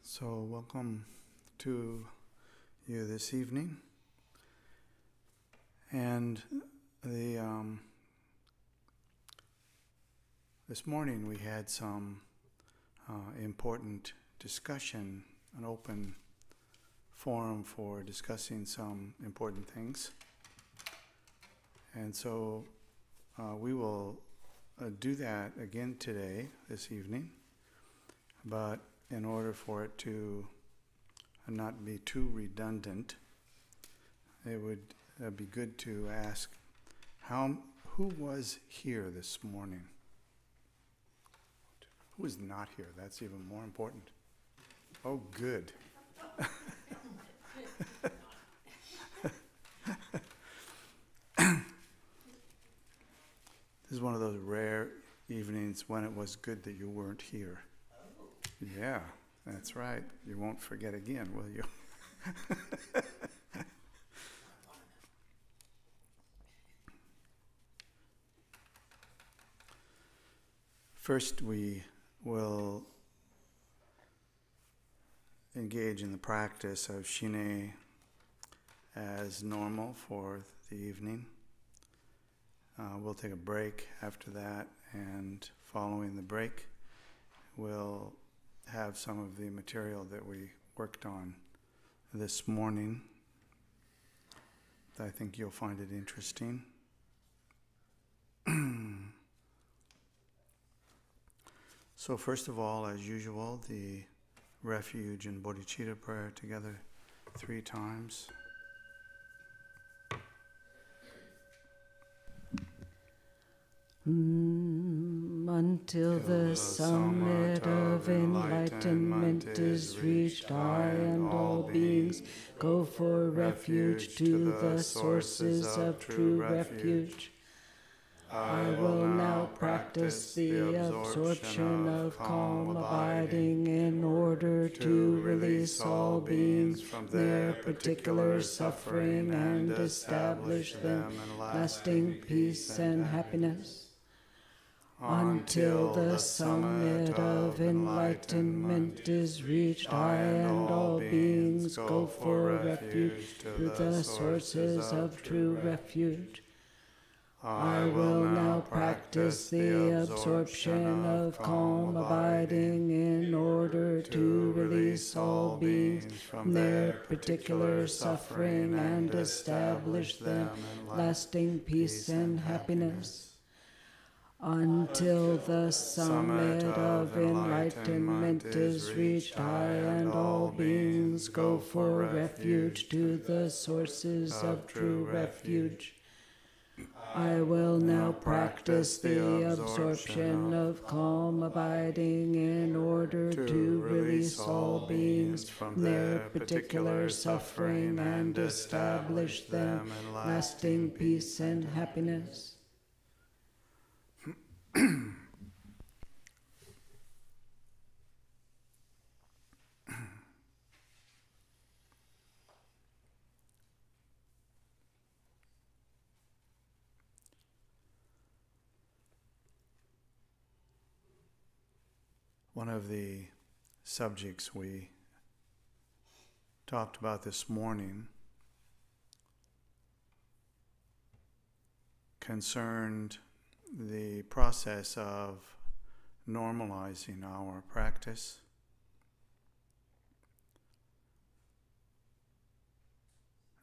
So, welcome to you this evening. And this morning we had some important discussion, an open forum for discussing some important things. And so we will do that again today, this evening. But in order for it to not be too redundant, it would be good to ask who was here this morning? Who was not here? That's even more important. Oh, good. This is one of those rare evenings when it was good that you weren't here. Yeah, that's right. You won't forget again, will you? First, we will engage in the practice of Shine as normal for the evening. We'll take a break after that, and following the break, we'll have some of the material that we worked on this morning. I think you'll find it interesting. So first of all, as usual, the refuge and bodhicitta prayer together 3 times. Until the summit of enlightenment is reached, I and all beings go for refuge to the sources of true refuge. I will now practice the absorption of calm abiding in order to release all beings from their particular suffering and establish them in lasting peace and happiness. Until the summit of enlightenment is reached, I and all beings go for refuge to the sources of true refuge. I will now practice the absorption of calm abiding in order to release all beings from their particular suffering and establish them in lasting peace and happiness. Until the summit of enlightenment is reached, I and all beings go for refuge to the sources of true refuge. I will now practice the absorption of calm abiding in order to release all beings from their particular suffering and establish them in lasting peace and happiness. One of the subjects we talked about this morning concerned the process of normalizing our practice.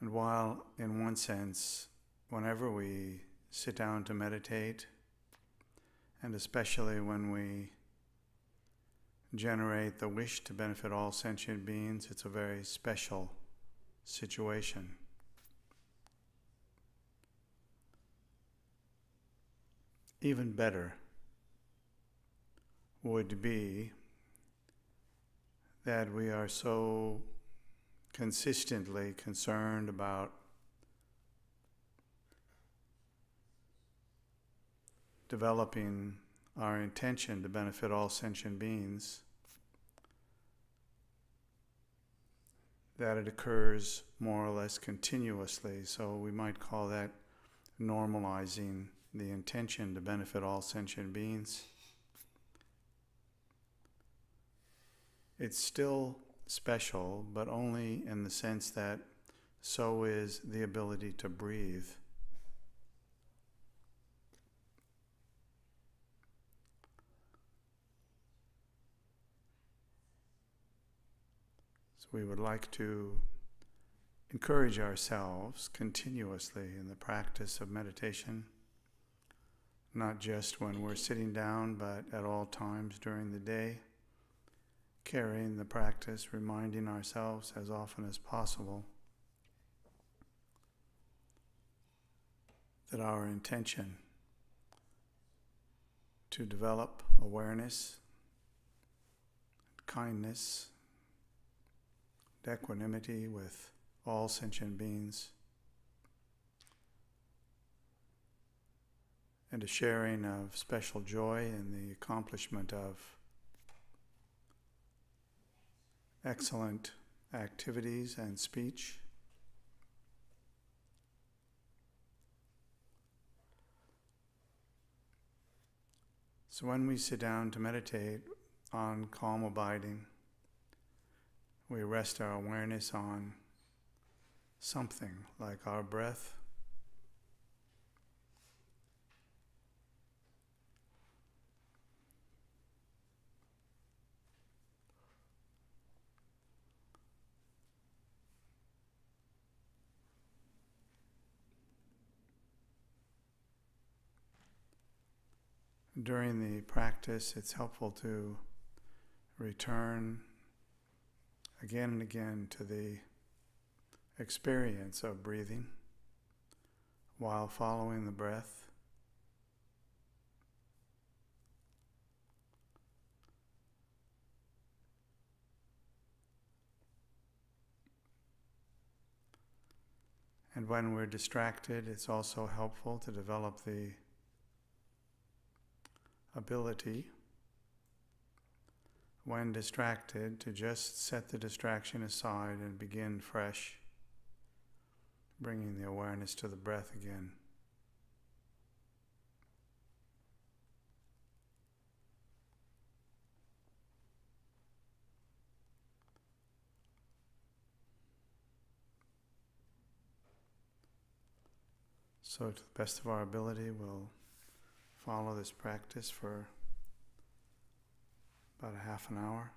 And while, in one sense, whenever we sit down to meditate, and especially when we generate the wish to benefit all sentient beings, it's a very special situation. Even better would be that we are so consistently concerned about developing our intention to benefit all sentient beings that it occurs more or less continuously. So we might call that normalizing the intention to benefit all sentient beings. It's still special, but only in the sense that so is the ability to breathe. So we would like to encourage ourselves continuously in the practice of meditation, not just when we're sitting down, but at all times during the day, carrying the practice, reminding ourselves as often as possible that our intention to develop awareness, kindness, equanimity with all sentient beings, and a sharing of special joy in the accomplishment of excellent activities and speech. So when we sit down to meditate on calm abiding, we rest our awareness on something like our breath, during the practice, it's helpful to return again and again to the experience of breathing while following the breath. And when we're distracted, it's also helpful to develop the ability, when distracted, to just set the distraction aside and begin fresh, bringing the awareness to the breath again. So to the best of our ability, we'll follow this practice for about a half an hour.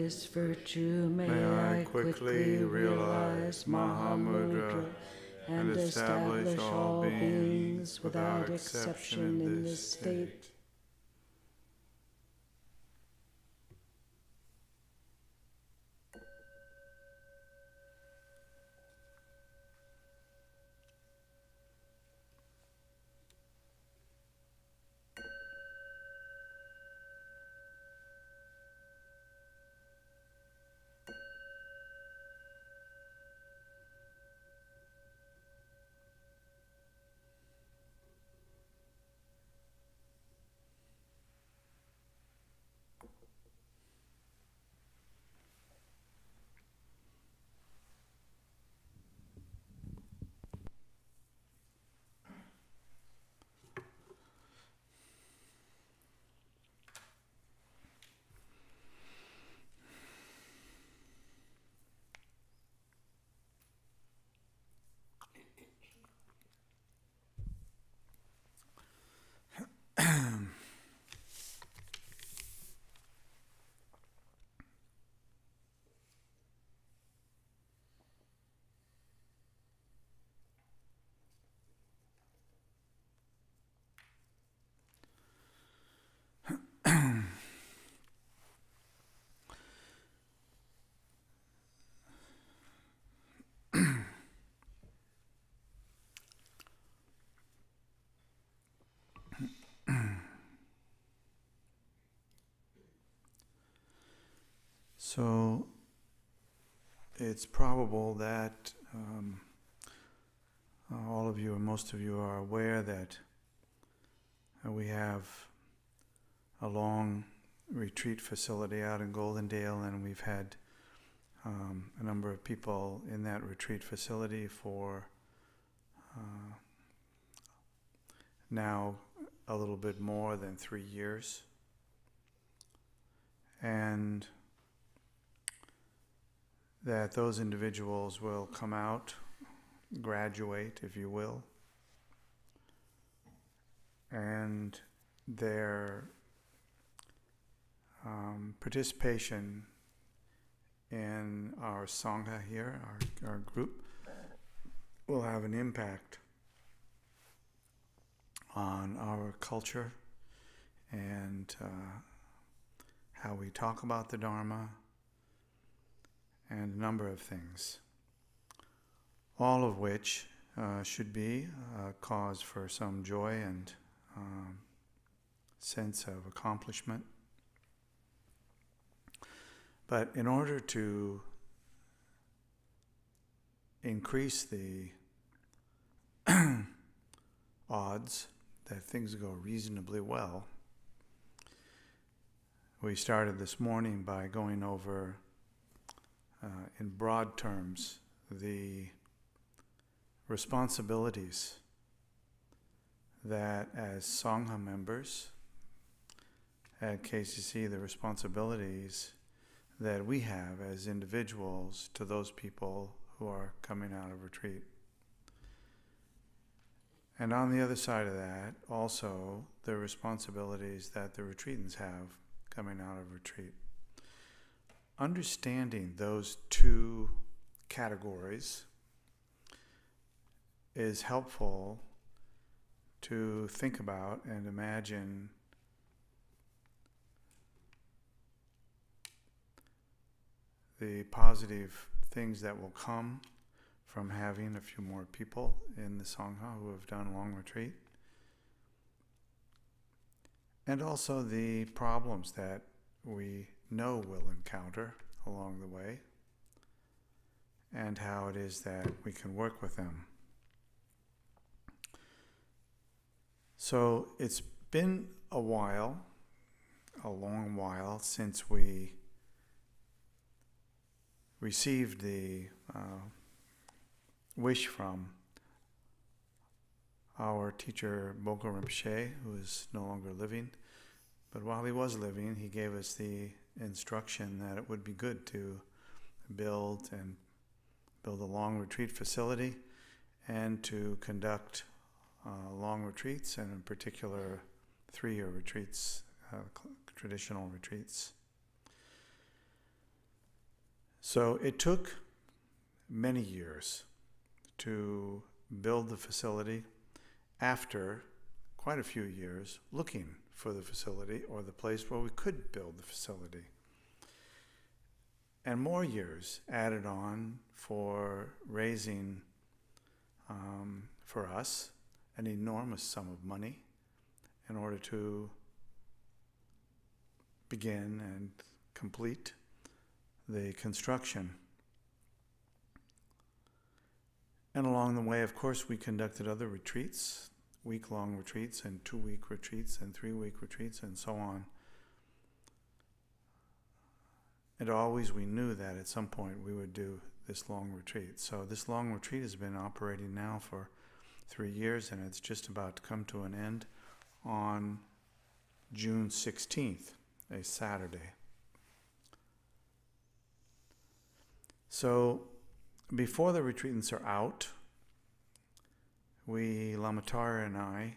this virtue, may I quickly realize Mahamudra and establish all beings without exception in this state. So it's probable that all of you or most of you are aware that we have a long retreat facility out in Goldendale, and we've had a number of people in that retreat facility for now a little bit more than 3 years. And that those individuals will come out, graduate, if you will, and their participation in our Sangha here, our group, will have an impact on our culture and how we talk about the Dharma, and a number of things, all of which should be a cause for some joy and sense of accomplishment. But in order to increase the odds that things go reasonably well, we started this morning by going over in broad terms the responsibilities that as Sangha members at KCC, the responsibilities that we have as individuals to those people who are coming out of retreat. And on the other side of that, also the responsibilities that the retreatants have coming out of retreat. Understanding those two categories is helpful to think about and imagine the positive things that will come from having a few more people in the Sangha who have done long retreat, and also the problems that we know we'll encounter along the way, and how it is that we can work with them. So it's been a while, a long while, since we received the wish from our teacher Bokar Rinpoche, who is no longer living. But while he was living, he gave us the instruction that it would be good to build a long retreat facility and to conduct long retreats, and in particular 3-year retreats, traditional retreats. So it took many years to build the facility after quite a few years looking for the facility or the place where we could build the facility. And more years added on for raising, for us, an enormous sum of money in order to begin and complete the construction. And along the way, of course, we conducted other retreats, week-long retreats and 2-week retreats and 3-week retreats and so on. And always we knew that at some point we would do this long retreat. So this long retreat has been operating now for 3 years, and it's just about to come to an end on June 16th, a Saturday. So before the retreatants are out, Lama and I,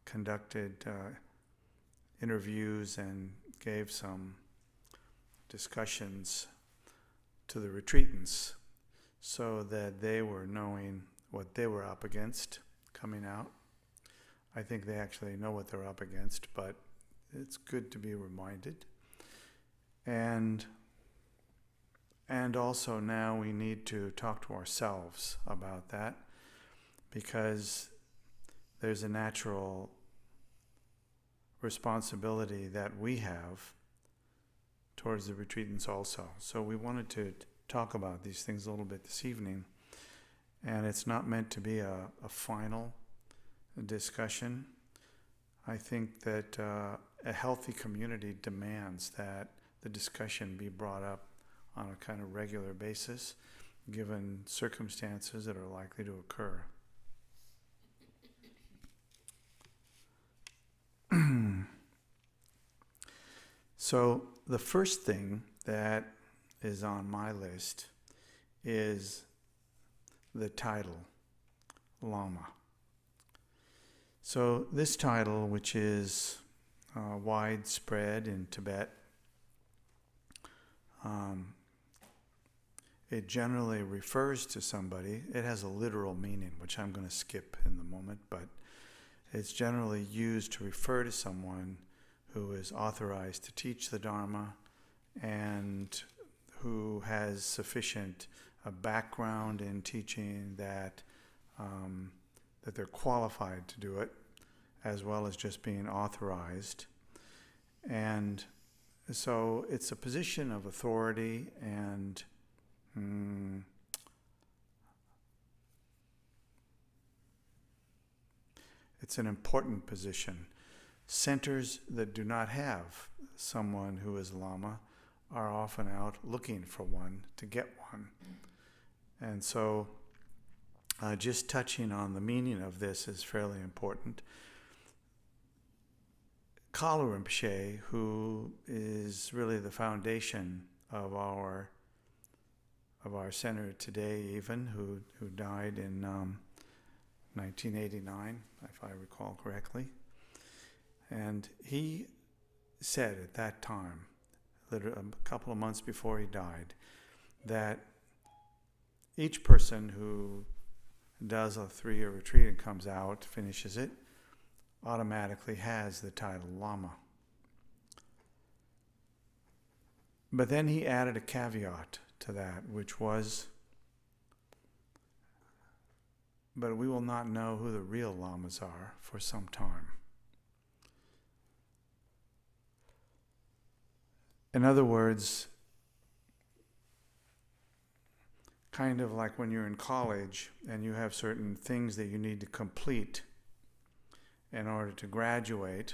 conducted interviews and gave some discussions to the retreatants so that they were knowing what they were up against coming out. I think they actually know what they're up against, but it's good to be reminded. And also now we need to talk to ourselves about that, because there's a natural responsibility that we have towards the retreatants also. So we wanted to talk about these things a little bit this evening. And it's not meant to be a final discussion. I think that a healthy community demands that the discussion be brought up on a kind of regular basis, given circumstances that are likely to occur. So the first thing that is on my list is the title, Lama. So this title, which is widespread in Tibet, it generally refers to somebody. It has a literal meaning, which I'm going to skip in the moment, but it's generally used to refer to someone who is authorized to teach the Dharma and who has sufficient background in teaching that they're qualified to do it, as well as just being authorized. And so it's a position of authority, and it's an important position. Centers that do not have someone who is Lama are often out looking for one to get one. And so just touching on the meaning of this is fairly important. Kalu Rinpoche, who is really the foundation of our center today, even, who died in 1989, if I recall correctly. And he said at that time, literally a couple of months before he died, that each person who does a 3-year retreat and comes out, finishes it, automatically has the title Lama. But then he added a caveat to that, which was, but we will not know who the real Lamas are for some time. In other words, kind of like when you're in college and you have certain things that you need to complete in order to graduate.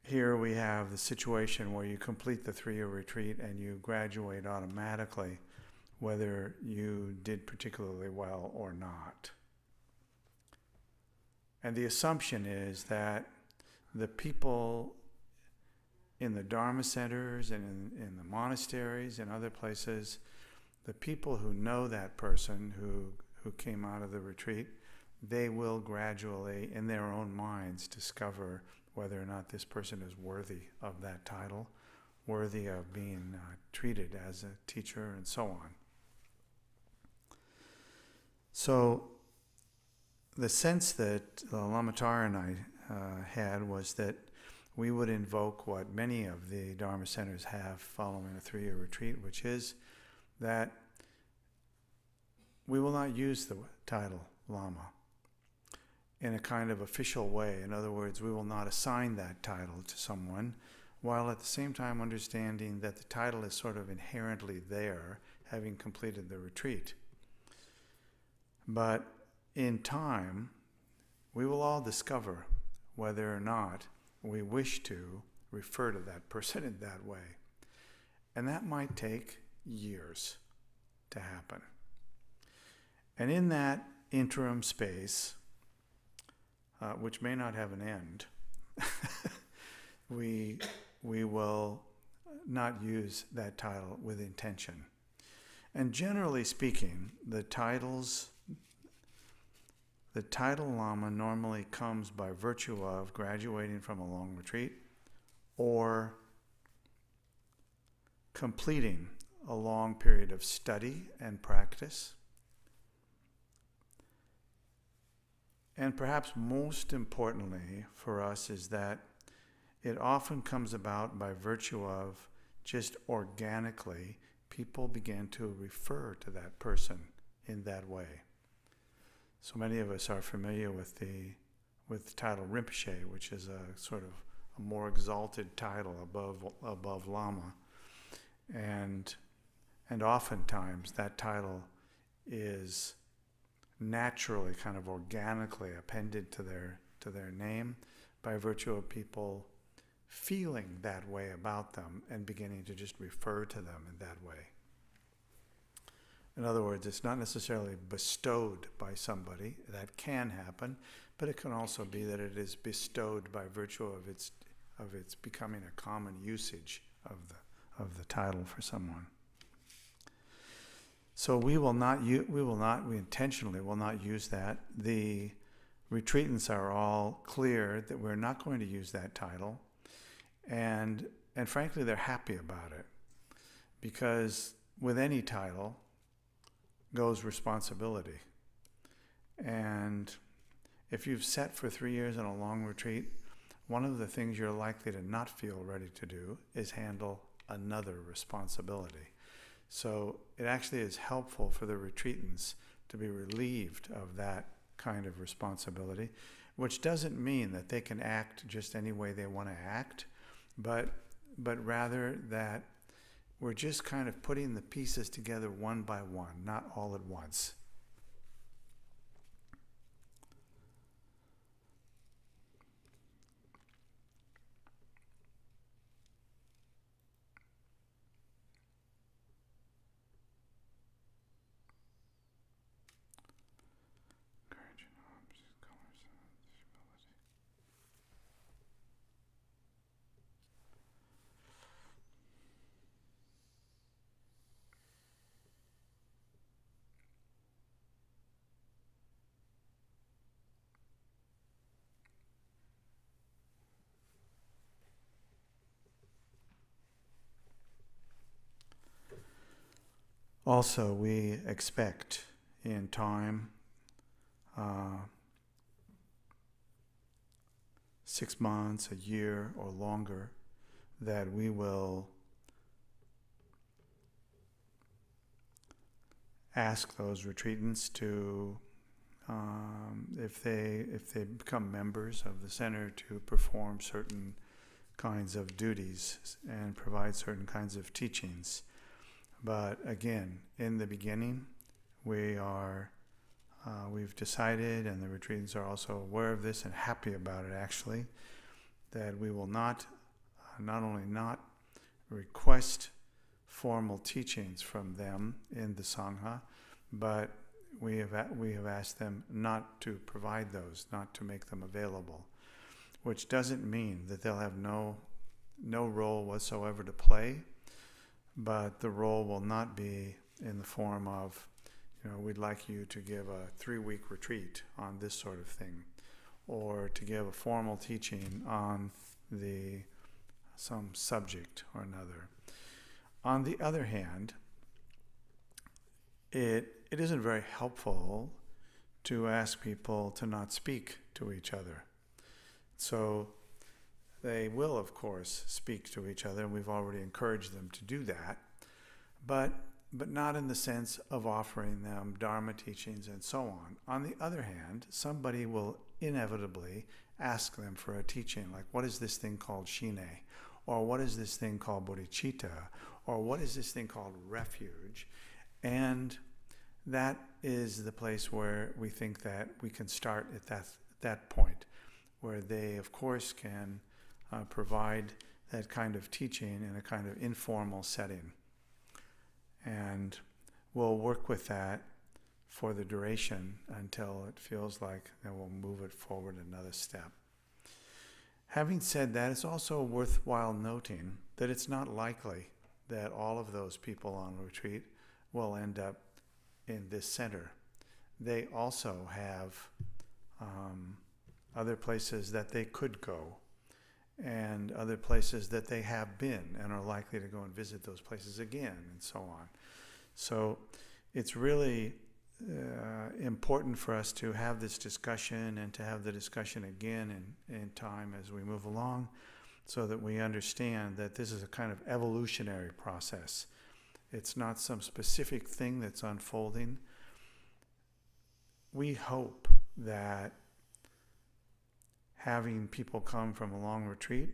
Here we have the situation where you complete the 3-year retreat and you graduate automatically, whether you did particularly well or not. And the assumption is that the people in the Dharma centers and in the monasteries and other places, the people who know that person who came out of the retreat, they will gradually, in their own minds, discover whether or not this person is worthy of that title, worthy of being treated as a teacher, and so on. So the sense that Lama Tara and I had was that we would invoke what many of the Dharma centers have following a 3-year retreat, which is that we will not use the title Lama in a kind of official way. In other words, we will not assign that title to someone, while at the same time understanding that the title is sort of inherently there, having completed the retreat. But in time, we will all discover whether or not we wish to refer to that person in that way. And that might take years to happen. And in that interim space, which may not have an end, we will not use that title with intention. And generally speaking, the title Lama normally comes by virtue of graduating from a long retreat or completing a long period of study and practice. And perhaps most importantly for us is that it often comes about by virtue of just organically people begin to refer to that person in that way. So many of us are familiar with the title Rinpoche, which is a sort of a more exalted title above Lama, and oftentimes that title is naturally, kind of organically appended to their name by virtue of people feeling that way about them and beginning to just refer to them in that way. In other words, it's not necessarily bestowed by somebody. That can happen, but it can also be that it is bestowed by virtue of its becoming a common usage of the title for someone. So we intentionally will not use that. The retreatants are all clear that we're not going to use that title, and frankly, they're happy about it, because with any title goes responsibility. And if you've sat for 3 years in a long retreat, one of the things you're likely to not feel ready to do is handle another responsibility. So it actually is helpful for the retreatants to be relieved of that kind of responsibility, which doesn't mean that they can act just any way they want to act, but rather that we're just kind of putting the pieces together one by one, not all at once. Also, we expect in time, 6 months, a year, or longer, that we will ask those retreatants to, if they become members of the center, to perform certain kinds of duties and provide certain kinds of teachings. But again, in the beginning, we've decided, and the retreatants are also aware of this and happy about it actually, that we will not only not request formal teachings from them in the Sangha, but we have asked them not to provide those, not to make them available, which doesn't mean that they'll have no role whatsoever to play. But the role will not be in the form of, we'd like you to give a 3-week retreat on this sort of thing, or to give a formal teaching on the some subject or another. On the other hand, it isn't very helpful to ask people to not speak to each other. So they will, of course, speak to each other, and we've already encouraged them to do that, but not in the sense of offering them Dharma teachings and so on. On the other hand, somebody will inevitably ask them for a teaching, like, what is this thing called Shine? Or what is this thing called bodhicitta? Or what is this thing called refuge? And that is the place where we think that we can start at that point, where they, of course, can provide that kind of teaching in a kind of informal setting. And we'll work with that for the duration until it feels like then we'll move it forward another step. Having said that, it's also worthwhile noting that it's not likely that all of those people on retreat will end up in this center. They also have other places that they could go, and other places that they have been and are likely to go and visit those places again, and so on. So it's really important for us to have this discussion and to have the discussion again in time as we move along, so that we understand that this is a kind of evolutionary process. It's not some specific thing that's unfolding. We hope that having people come from a long retreat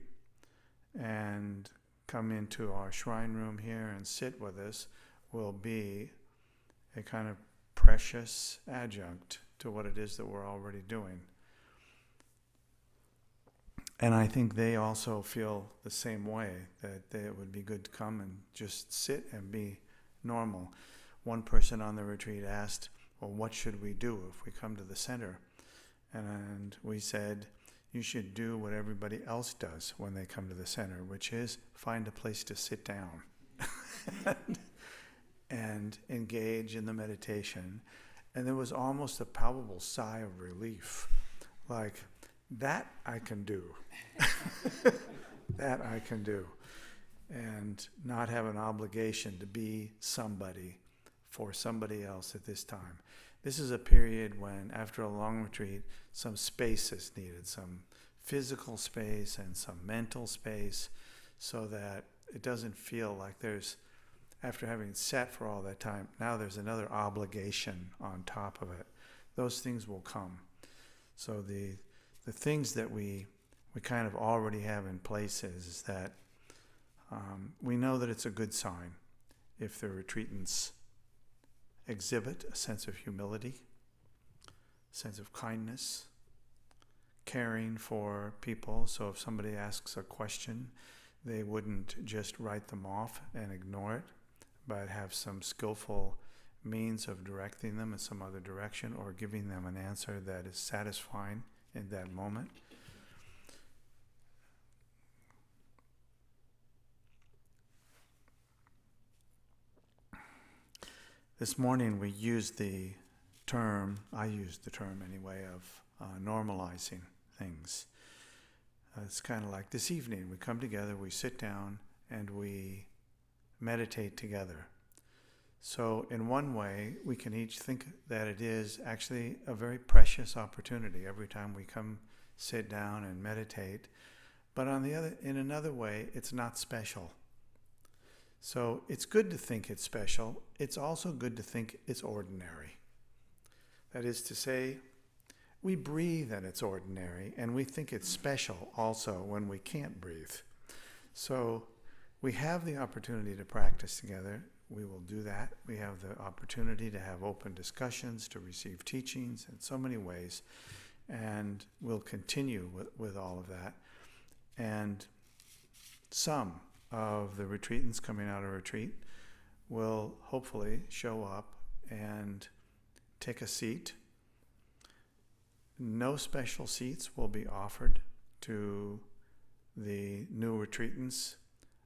and come into our shrine room here and sit with us will be a kind of precious adjunct to what it is that we're already doing. And I think they also feel the same way, that it would be good to come and just sit and be normal. One person on the retreat asked, well, what should we do if we come to the center? And we said, you should do what everybody else does when they come to the center, which is find a place to sit down and engage in the meditation. And there was almost a palpable sigh of relief, like, that I can do. That I can do. And not have an obligation to be somebody for somebody else at this time. This is a period when, after a long retreat, some space is needed, some physical space and some mental space, so that it doesn't feel like there's, after having sat for all that time, now there's another obligation on top of it. Those things will come. So the things that we kind of already have in place is that we know that it's a good sign if the retreatants exhibit a sense of humility, a sense of kindness, caring for people. So if somebody asks a question, they wouldn't just write them off and ignore it, but have some skillful means of directing them in some other direction or giving them an answer that is satisfying in that moment. This morning we used the term, I used the term anyway, of normalizing things. It's kind of like this evening we come together, we sit down, and we meditate together. So in one way, we can each think that it is actually a very precious opportunity every time we come sit down and meditate. But in another way, it's not special. So it's good to think it's special. It's also good to think it's ordinary. That is to say, we breathe and it's ordinary, and we think it's special also when we can't breathe. So we have the opportunity to practice together. We will do that. We have the opportunity to have open discussions, to receive teachings in so many ways, and we'll continue with all of that. And some of the retreatants coming out of retreat will hopefully show up and take a seat. No special seats will be offered to the new retreatants.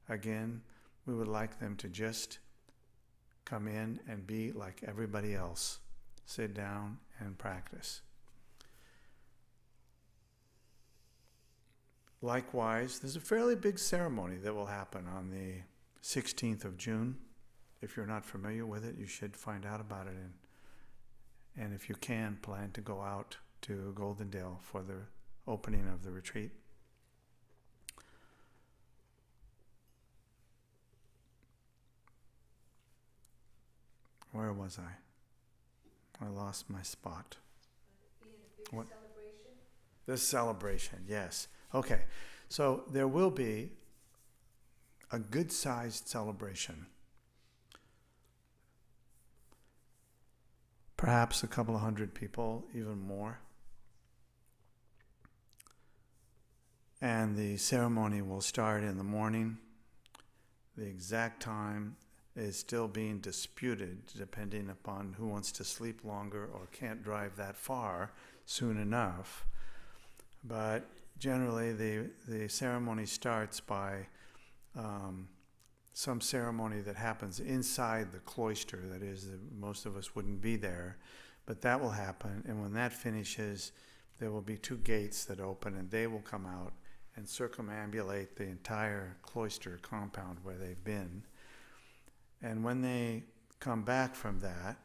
Again, we would like them to just come in and be like everybody else. Sit down and practice. Likewise, there's a fairly big ceremony that will happen on the 16th of June. If you're not familiar with it, you should find out about it. And if you can, plan to go out to Goldendale for the opening of the retreat. Where was I? I lost my spot. What? Celebration? This celebration, yes. Okay, so there will be a good-sized celebration. Perhaps a couple of hundred people, even more. And the ceremony will start in the morning. The exact time is still being disputed, depending upon who wants to sleep longer or can't drive that far soon enough. But generally, the ceremony starts by some ceremony that happens inside the cloister. That is, most of us wouldn't be there, but that will happen. And when that finishes, there will be 2 gates that open, and they will come out and circumambulate the entire cloister compound where they've been. And when they come back from that,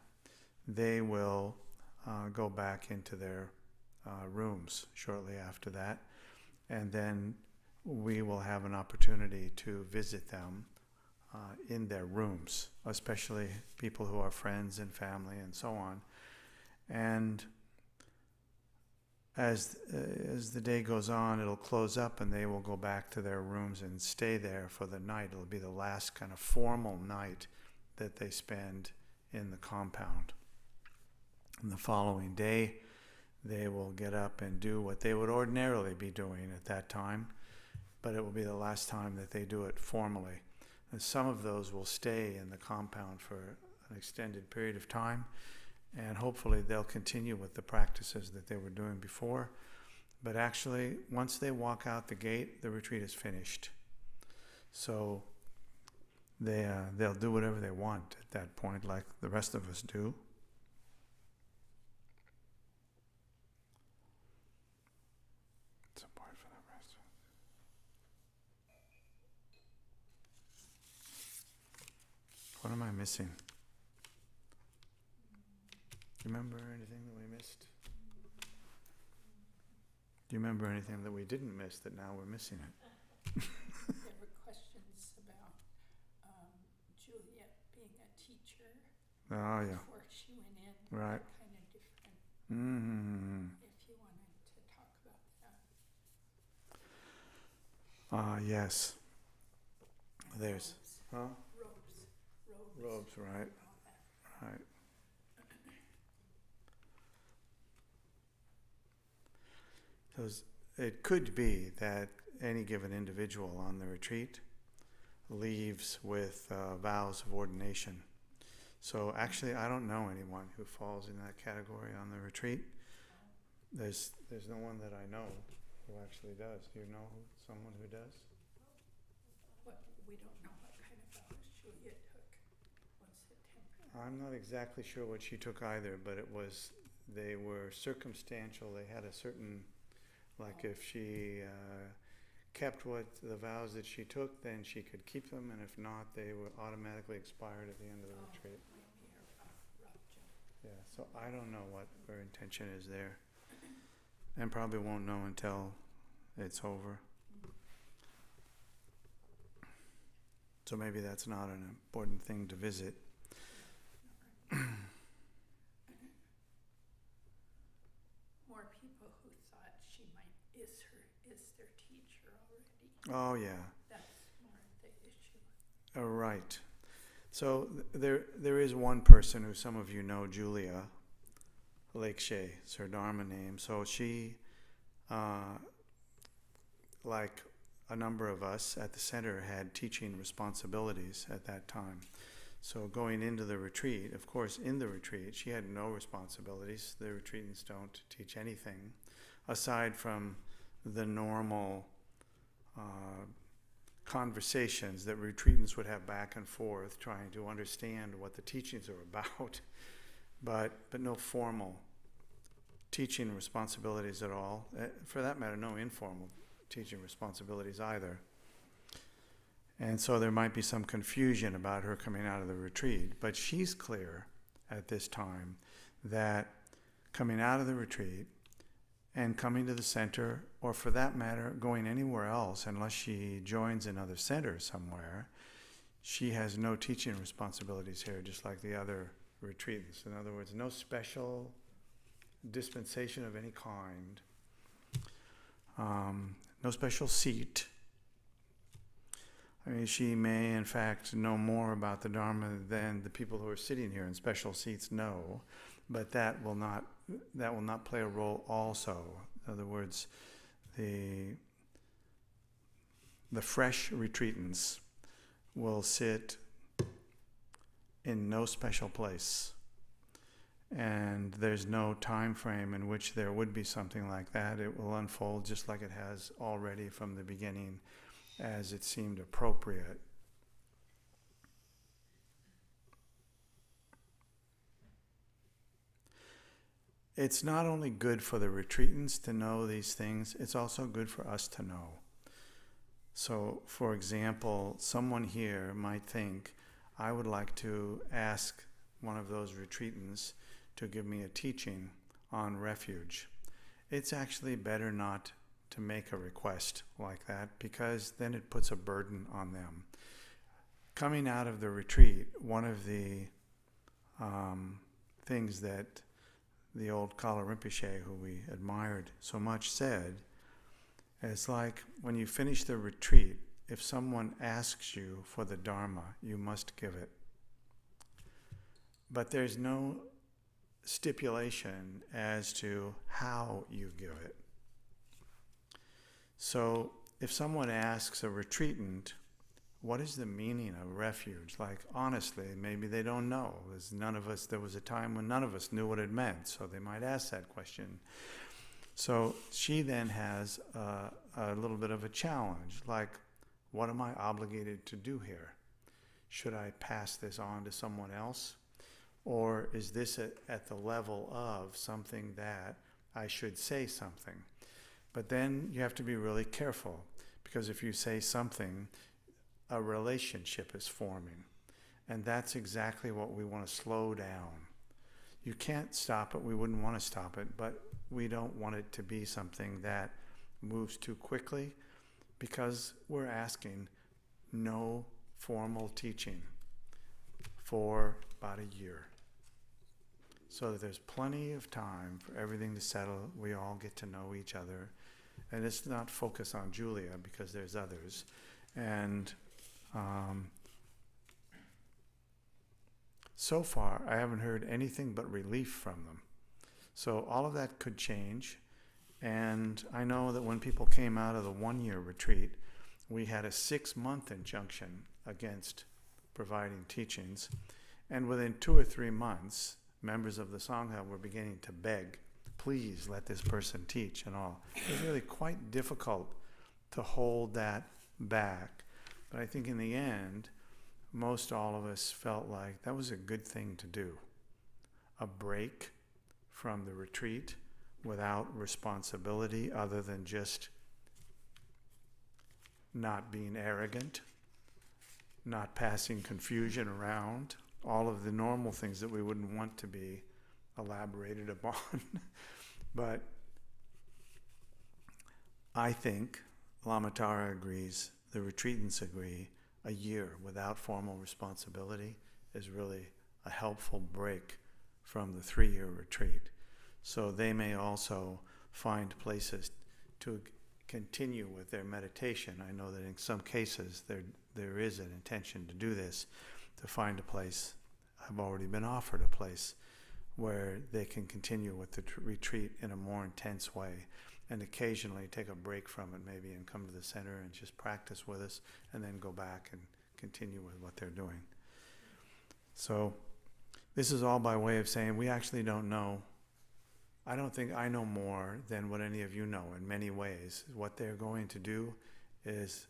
they will go back into their rooms shortly after that. And then we will have an opportunity to visit them in their rooms, especially people who are friends and family and so on. And as the day goes on, it'll close up and they will go back to their rooms and stay there for the night. It'll be the last kind of formal night that they spend in the compound. And the following day, they will get up and do what they would ordinarily be doing at that time, but it will be the last time that they do it formally. And some of those will stay in the compound for an extended period of time, and hopefully they'll continue with the practices that they were doing before. But actually, once they walk out the gate, the retreat is finished. So they'll do whatever they want at that point, like the rest of us do. Support for the rest. What am I missing? Do you remember anything that we missed? Do you remember anything that we didn't miss that now we're missing it? There were questions about Juliet being a teacher Oh, yeah. before she went in. Right. Kind of different. Mm-hmm. If you wanted to talk about that. Yes. There's, huh? Robes, right. and all that. Right. It could be that any given individual on the retreat leaves with vows of ordination. So actually, I don't know anyone who falls in that category on the retreat. There's no one that I know who actually does. Do you know someone who does? We don't know what kind of vows Juliet took. Was it temporary? I'm not exactly sure what she took either, but they were circumstantial. They had a certain, like if she kept the vows that she took, then she could keep them, and if not, they were automatically expired at the end of the retreat. Maybe a rough jump. Yeah, so I don't know what her intention is there, and probably won't know until it's over. So maybe that's not an important thing to visit. More people who thought she might is their teacher already. Oh yeah. That's more the issue. Oh, right. So there is one person who some of you know, Julia Lakeshea, it's her Dharma name. So she, like a number of us at the center, had teaching responsibilities at that time. So going into the retreat, of course, in the retreat, she had no responsibilities. The retreatants don't teach anything aside from the normal conversations that retreatants would have back and forth, trying to understand what the teachings are about, but no formal teaching responsibilities at all. For that matter, no informal teaching responsibilities either. And so there might be some confusion about her coming out of the retreat, but she's clear at this time that coming out of the retreat and coming to the center, or for that matter, going anywhere else, unless she joins another center somewhere, she has no teaching responsibilities here, just like the other retreatants. In other words, no special dispensation of any kind, no special seat. I mean, she may, in fact, know more about the Dharma than the people who are sitting here in special seats know, but that will not play a role also. In other words, the fresh retreatants will sit in no special place, and there's no time frame in which there would be something like that. It will unfold just like it has already from the beginning, as it seemed appropriate. It's not only good for the retreatants to know these things, it's also good for us to know. So, for example, someone here might think, I would like to ask one of those retreatants to give me a teaching on refuge. It's actually better not to make a request like that, because then it puts a burden on them. Coming out of the retreat, one of the things that the old Kala Rinpoche, who we admired so much, said, it's like when you finish the retreat, if someone asks you for the Dharma, you must give it. But there's no stipulation as to how you give it. So if someone asks a retreatant, what is the meaning of refuge? Like, honestly, maybe they don't know. There was a time when none of us knew what it meant, so they might ask that question. So she then has a little bit of a challenge, like, what am I obligated to do here? Should I pass this on to someone else? Or is this at the level of something that I should say something? But then you have to be really careful, because if you say something, a relationship is forming. And that's exactly what we want to slow down. You can't stop it. We wouldn't want to stop it, but we don't want it to be something that moves too quickly, because we're asking no formal teaching for about a year, so that there's plenty of time for everything to settle. We all get to know each other, and it's not focus on Julia, because there's others. And so far, I haven't heard anything but relief from them. So all of that could change. And I know that when people came out of the one-year retreat, we had a 6-month injunction against providing teachings. And within 2 or 3 months, members of the Sangha were beginning to beg, please let this person teach and all. It was really quite difficult to hold that back. But I think in the end, most all of us felt like that was a good thing to do. A break from the retreat without responsibility, other than just not being arrogant, not passing confusion around, all of the normal things that we wouldn't want to be elaborated upon. But I think Lama Tara agrees, the retreatants agree, a year without formal responsibility is really a helpful break from the 3-year retreat. So they may also find places to continue with their meditation. I know that in some cases there is an intention to do this, to find a place. I've already been offered a place where they can continue with the retreat in a more intense way, and occasionally take a break from it maybe and come to the center and just practice with us, and then go back and continue with what they're doing. So this is all by way of saying we actually don't know. I don't think I know more than what any of you know in many ways. What they're going to do is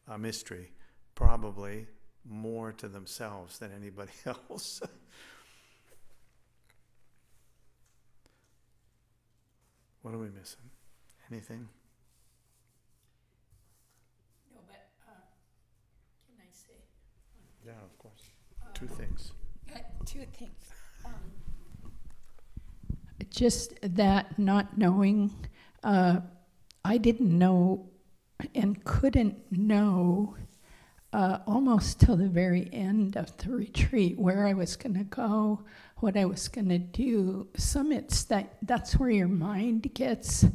a mystery, probably more to themselves than anybody else. What are we missing? Anything? Yeah, of course. Two things. Two things. Just that not knowing, I didn't know and couldn't know almost till the very end of the retreat where I was going to go, what I was going to do. Summits, that's where your mind gets,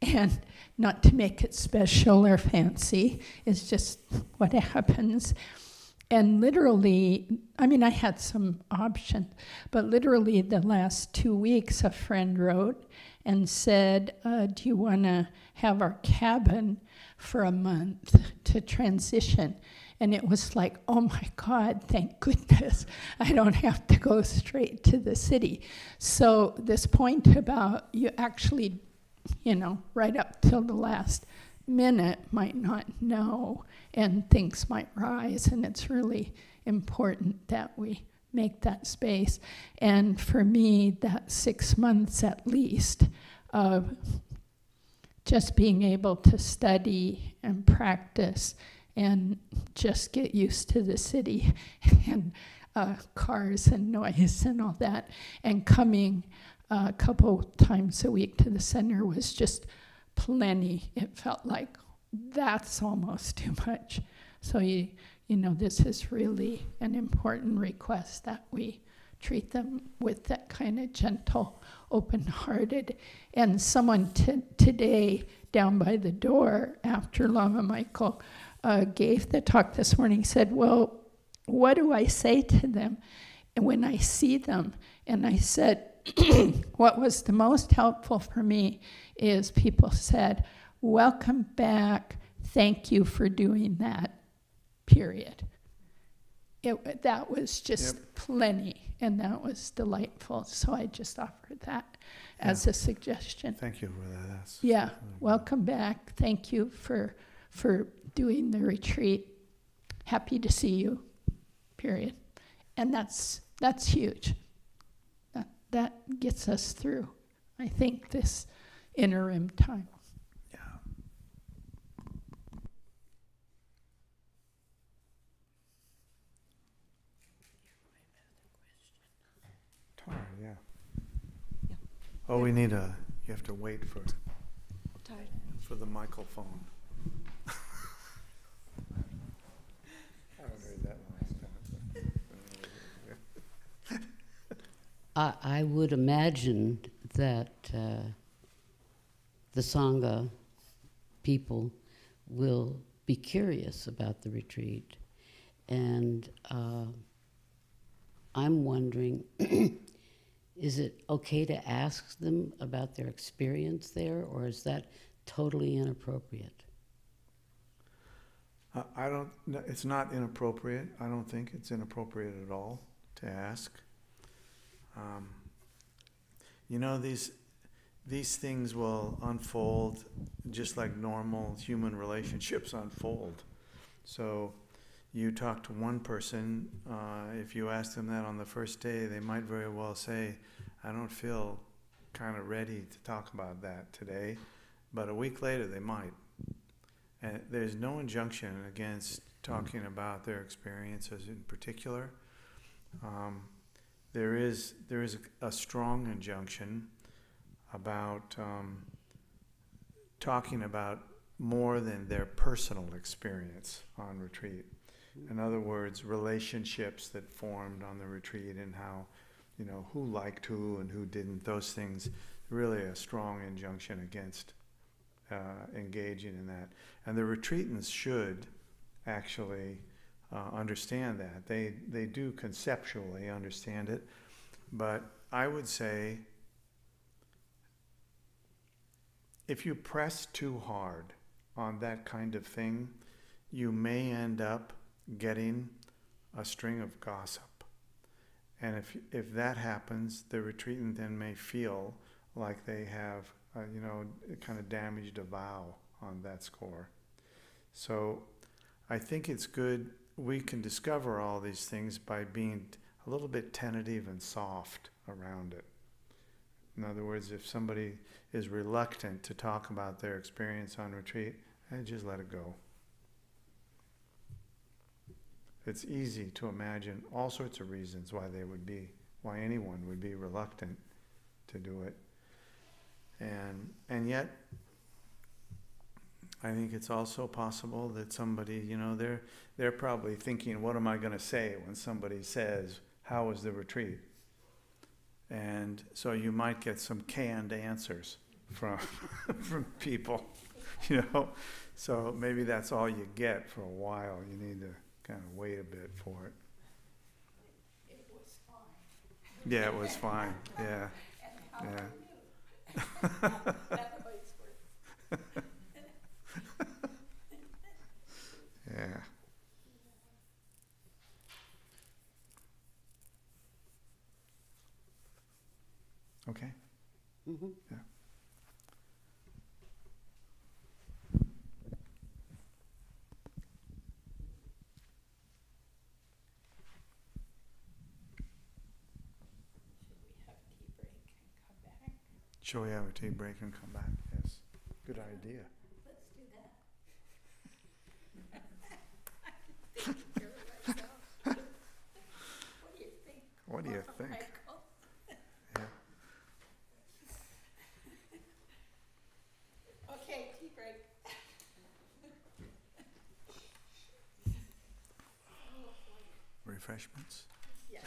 and not to make it special or fancy, it's just what happens. And literally, I mean, I had some options, but literally the last 2 weeks, a friend wrote and said, do you want to have our cabin for a month to transition? And it was like, oh my God, thank goodness, I don't have to go straight to the city. So this point about you actually, right up till the last minute might not know, and things might rise, and it's really important that we make that space. And for me, that 6 months at least of just being able to study and practice and just get used to the city and cars and noise and all that, and coming a couple times a week to the center was just plenty. It felt like that's almost too much. So this is really an important request that we treat them with that kind of gentle, open-hearted. And someone today down by the door after Lama Michael gave the talk this morning said, well, what do I say to them when I see them? And I said, what was the most helpful for me is people said, welcome back, thank you for doing that, period. That was just plenty, and that was delightful. So I just offered that as a suggestion. Thank you for that. That's welcome back. Thank you for doing the retreat. Happy to see you, period. And that's huge. That gets us through, I think, this interim time. Yeah. Tara, yeah. Oh, we need you have to wait for the microphone. I haven't heard that one. I would imagine that the Sangha people will be curious about the retreat. And I'm wondering, is it okay to ask them about their experience there, or is that totally inappropriate? It's not inappropriate. I don't think it's inappropriate at all to ask. These things will unfold just like normal human relationships unfold. So you talk to one person, if you ask them that on the first day, they might very well say, I don't feel kind of ready to talk about that today. But a week later, they might. And there's no injunction against talking about their experiences in particular. There is a strong injunction about talking about more than their personal experience on retreat. In other words, relationships that formed on the retreat and how, who liked who and who didn't, those things, really a strong injunction against engaging in that. And the retreatants should actually understand that. They do conceptually understand it, but I would say if you press too hard on that kind of thing, you may end up getting a string of gossip. And if that happens, the retreatant then may feel like they have, kind of damaged a vow on that score. So I think it's good. We can discover all these things by being a little bit tentative and soft around it. In other words, if somebody is reluctant to talk about their experience on retreat, just let it go. it's easy to imagine all sorts of reasons why why anyone would be reluctant to do it. And yet, I think it's also possible that somebody, they're probably thinking, what am I going to say when somebody says, how was the retreat? And so you might get some canned answers from from people, So maybe that's all you get for a while. You need to kind of wait a bit for it. It was fine. Yeah, it was fine. Yeah. Yeah. Yeah. Okay. Mm-hmm. Yeah. Should we have a tea break and come back? Shall we have a tea break and come back? Yes. Good idea. Let's do that. What do you think? What do you Lama think? Michael? Yeah. Okay, tea break. Refreshments? Yes.